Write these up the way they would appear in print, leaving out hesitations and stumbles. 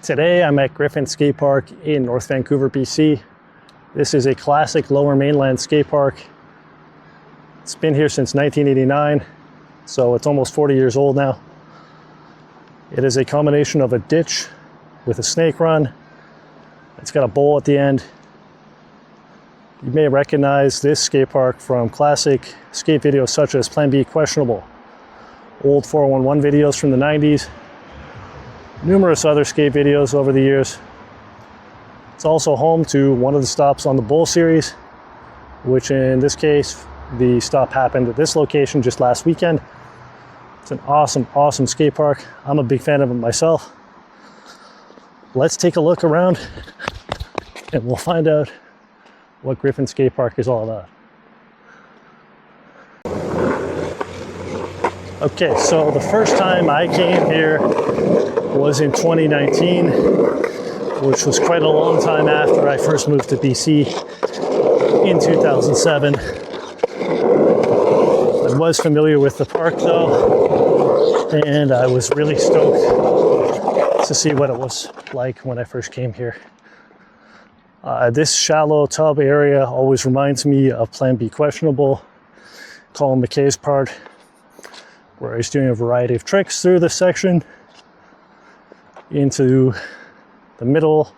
Today I'm at Griffin Skatepark in North Vancouver, BC. This is a classic lower mainland skate park. It's been here since 1989, so it's almost 40 years old now. It is a combination of a ditch with a snake run. It's got a bowl at the end. You may recognize this skate park from classic skate videos such as Plan B Questionable, old 411 videos from the 90s, numerous other skate videos over the years. It's also home to one of the stops on the Bowl series, which in this case, the stop happened at this location just last weekend. It's an awesome skate park. I'm a big fan of it myself. Let's take a look around and we'll find out what Griffin Skatepark is all about. Okay, so the first time I came here was in 2019, which was quite a long time after I first moved to BC in 2007. I was familiar with the park though, and I was really stoked to see what it was like when I first came here. This shallow tub area always reminds me of Plan B Questionable, Colin McKay's part, where he's doing a variety of tricks through this section into the middle,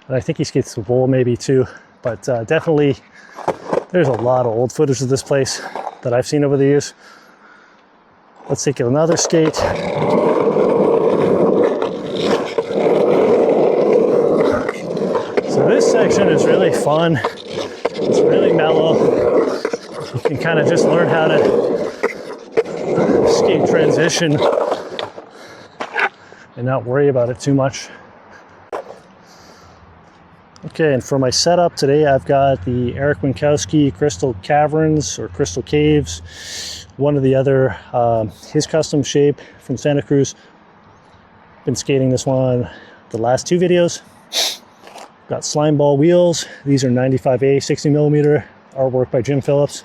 and I think he skates the bowl maybe too, but definitely there's a lot of old footage of this place that I've seen over the years. Let's take another skate. So this section is really fun. It's really mellow. You can kind of just learn how to skate transition and not worry about it too much. Okay, and for my setup today, I've got the Eric Winkowski Crystal Caverns or Crystal Caves, one of the other, his custom shape from Santa Cruz. Been skating this one the last two videos. Got slime ball wheels. These are 95A 60mm, artwork by Jim Phillips,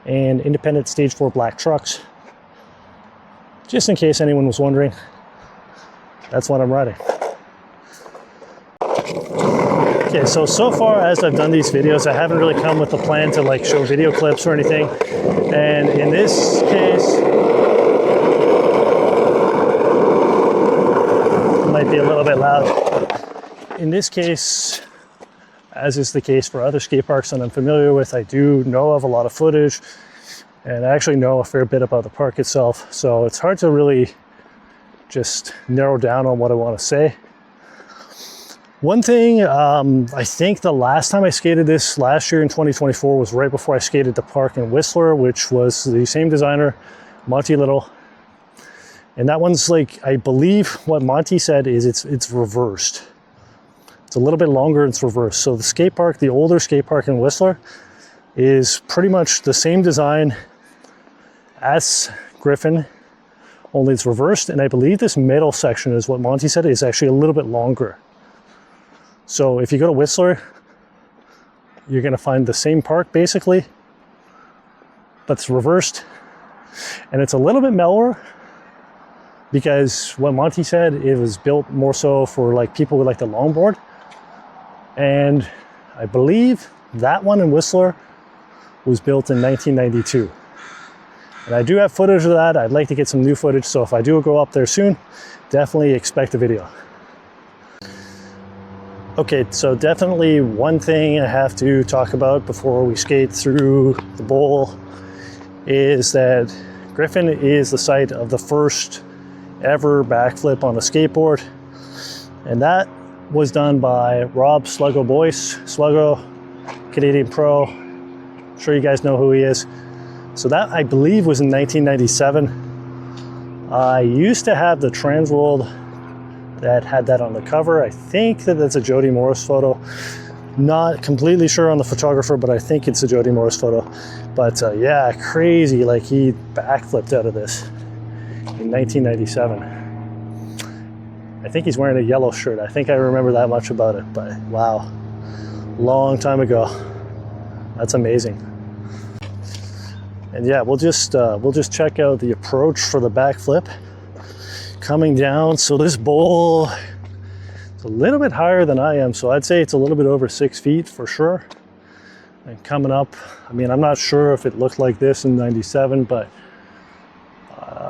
and independent stage 4 black trucks. Just in case anyone was wondering, that's what I'm riding. Okay, so far as I've done these videos, I haven't really come with a plan to like show video clips or anything. And in this case, it might be a little bit loud. In this case, as is the case for other skate parks that I'm familiar with, I do know of a lot of footage, and I actually know a fair bit about the park itself. So it's hard to really just narrow down on what I want to say. One thing, I think the last time I skated this last year in 2024 was right before I skated the park in Whistler, which was the same designer, Monty Little. And that one's like, I believe what Monty said is it's reversed. It's a little bit longer, it's reversed. So the skate park, the older skate park in Whistler, is pretty much the same design as Griffin, only it's reversed. And I believe this middle section is what Monty said is actually a little bit longer. So if you go to Whistler, you're gonna find the same park basically, but it's reversed. And it's a little bit mellower because what Monty said, it was built more so for like people with like the longboard. And I believe that one in Whistler was built in 1992. And I do have footage of that. I'd like to get some new footage. So if I do go up there soon, definitely expect a video. Okay, so definitely one thing I have to talk about before we skate through the bowl is that Griffin is the site of the first ever backflip on a skateboard. And that was done by Rob Sluggo Boyce. Sluggo, Canadian pro. I'm sure you guys know who he is. So that, I believe, was in 1997. I used to have the Transworld that had that on the cover. I think that that's a Jody Morris photo. Not completely sure on the photographer, but I think it's a Jody Morris photo. But yeah, crazy, like he backflipped out of this in 1997. I think he's wearing a yellow shirt. I think I remember that much about it, but wow, long time ago. That's amazing. And yeah, we'll just check out the approach for the backflip coming down. So this bowl It's a little bit higher than I am, so I'd say it's a little bit over 6 feet for sure. And coming up, I mean, I'm not sure if it looked like this in 97, but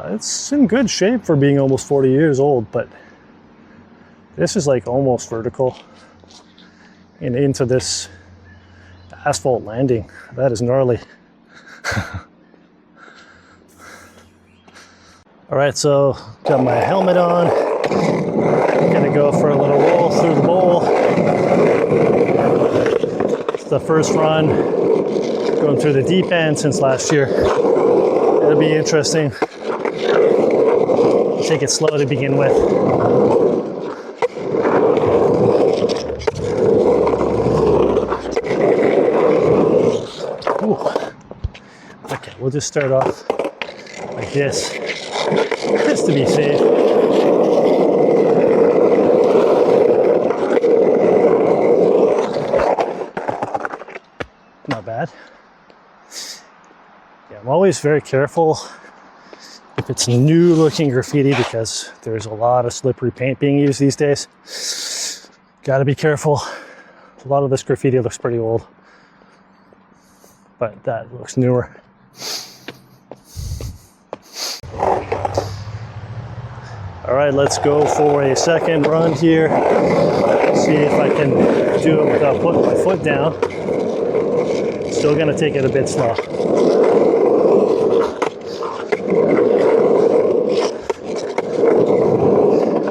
it's in good shape for being almost 40 years old, but this is like almost vertical and into this asphalt landing. That is gnarly. All right, so got my helmet on. Gonna go for a little roll through the bowl. It's the first run going through the deep end since last year. It'll be interesting. Take it slow to begin with. Ooh. Okay, we'll just start off like this, just to be safe. Not bad. Yeah, I'm always very careful if it's new looking graffiti because there's a lot of slippery paint being used these days. Gotta be careful. A lot of this graffiti looks pretty old, but that looks newer. All right, let's go for a second run here. See if I can do it without putting my foot down. Still gonna take it a bit slow.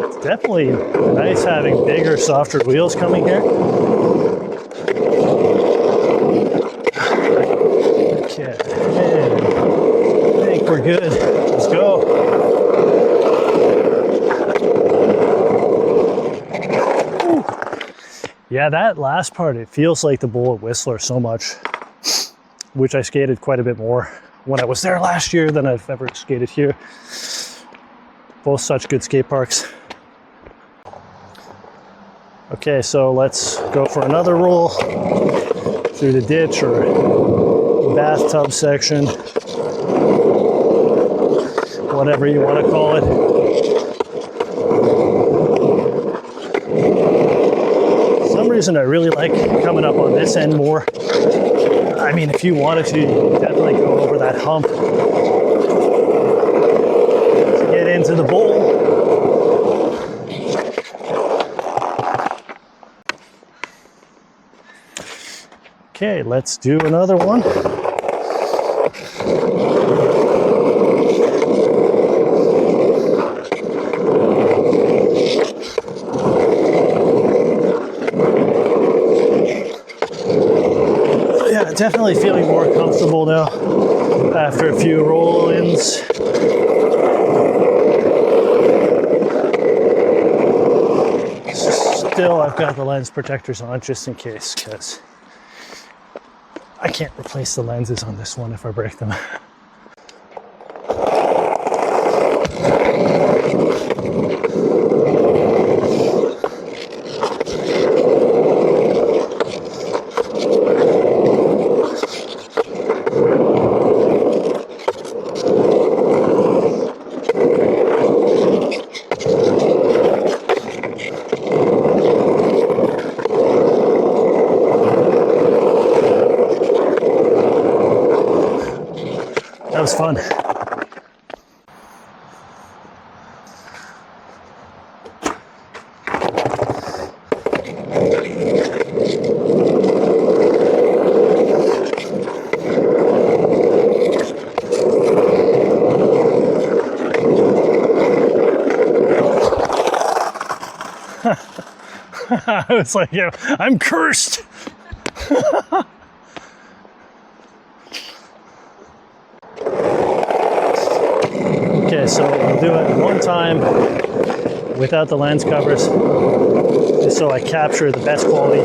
It's definitely nice having bigger, softer wheels coming here. Okay, I think we're good. Let's go. Yeah, that last part, it feels like the Bullet Whistler so much, which I skated quite a bit more when I was there last year than I've ever skated here. Both such good skate parks. Okay, so let's go for another roll through the ditch or bathtub section, whatever you want to call it. For some reason I really like coming up on this end more. I mean, if you wanted to, you could definitely go over that hump to get into the bowl. Okay, let's do another one. Yeah, definitely feeling more comfortable now after a few roll-ins. Still, I've got the lens protectors on just in case, because I can't replace the lenses on this one if I break them. That was fun. I was like, yeah, I'm cursed. Okay, so I'll do it one time without the lens covers, just so I capture the best quality.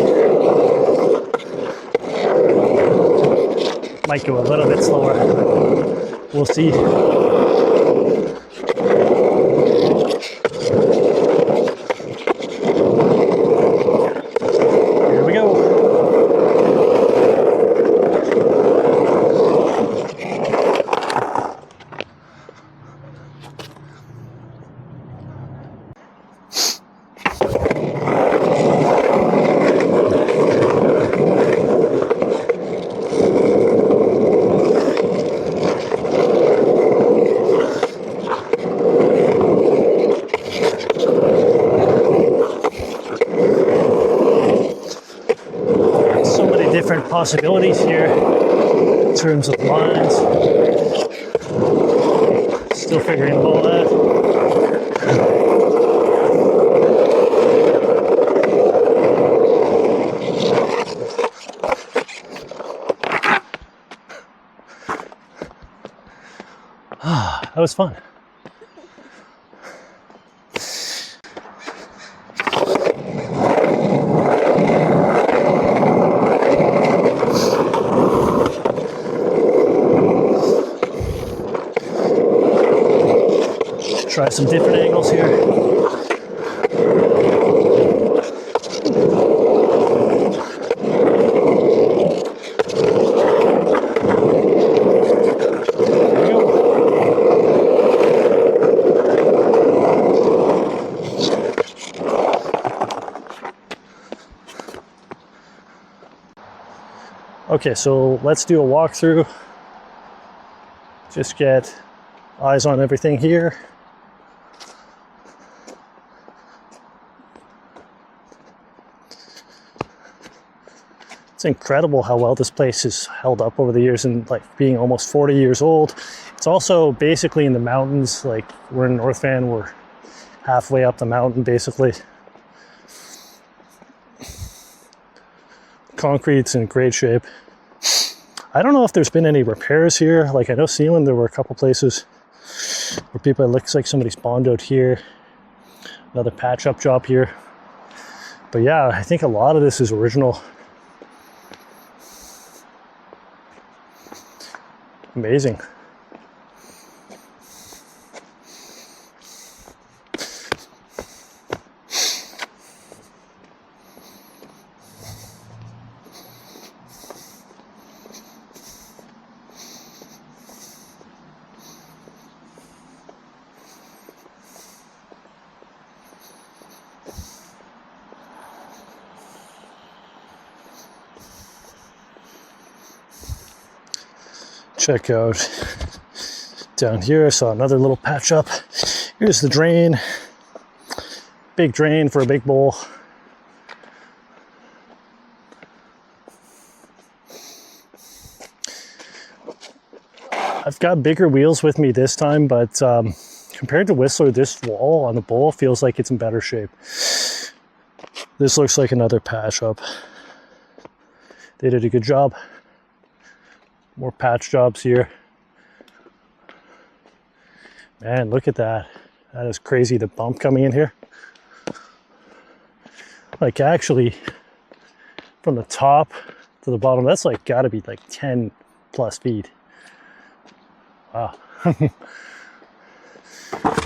Might go a little bit slower. We'll see. Here we go. possibilities here in terms of lines. Still figuring all that. That was fun. Try some different angles here. Okay, so let's do a walkthrough. Just get eyes on everything here. It's incredible how well this place has held up over the years, and like being almost 40 years old. It's also basically in the mountains. Like, we're in North Van, we're halfway up the mountain basically. Concrete's in great shape. I don't know if there's been any repairs here. Like, I know Sealand, there were a couple places where people, it looks like somebody's bombed out here. Another patch up job here. But yeah, I think a lot of this is original. Amazing. Check out down here. I saw another little patch up. Here's the drain. Big drain for a big bowl. I've got bigger wheels with me this time, but compared to Whistler, this wall on the bowl feels like it's in better shape. This looks like another patch up. They did a good job. More patch jobs here. Man, look at that. That is crazy, the bump coming in here. Like, actually, from the top to the bottom, that's like gotta be like 10 plus feet. Wow. Let's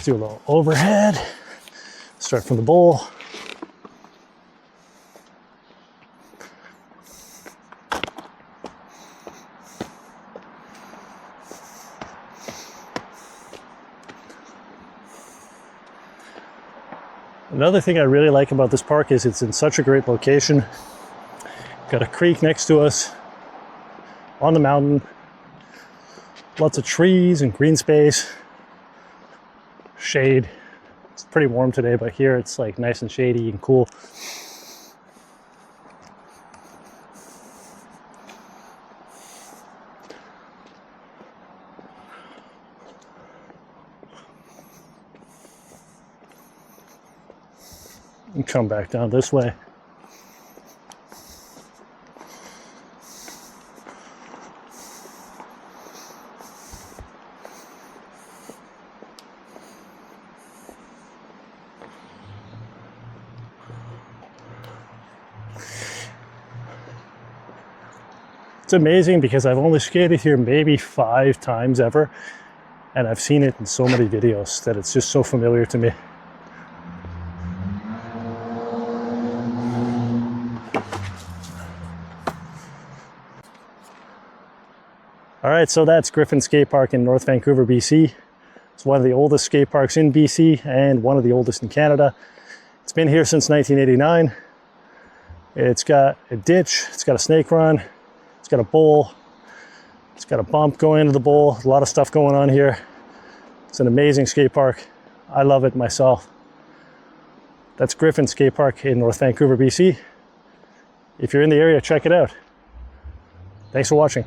do a little overhead. Start from the bowl. Another thing I really like about this park is it's in such a great location. Got a creek next to us, on the mountain, lots of trees and green space, shade. It's pretty warm today, but here it's like nice and shady and cool. And come back down this way. It's amazing because I've only skated here maybe 5 times ever, and I've seen it in so many videos that it's just so familiar to me. All right, so that's Griffin Skatepark in North Vancouver, BC. It's one of the oldest skate parks in BC and one of the oldest in Canada. It's been here since 1989. It's got a ditch, it's got a snake run, it's got a bowl, it's got a bump going into the bowl, a lot of stuff going on here. It's an amazing skate park. I love it myself. That's Griffin Skatepark in North Vancouver, BC. If you're in the area, check it out. Thanks for watching.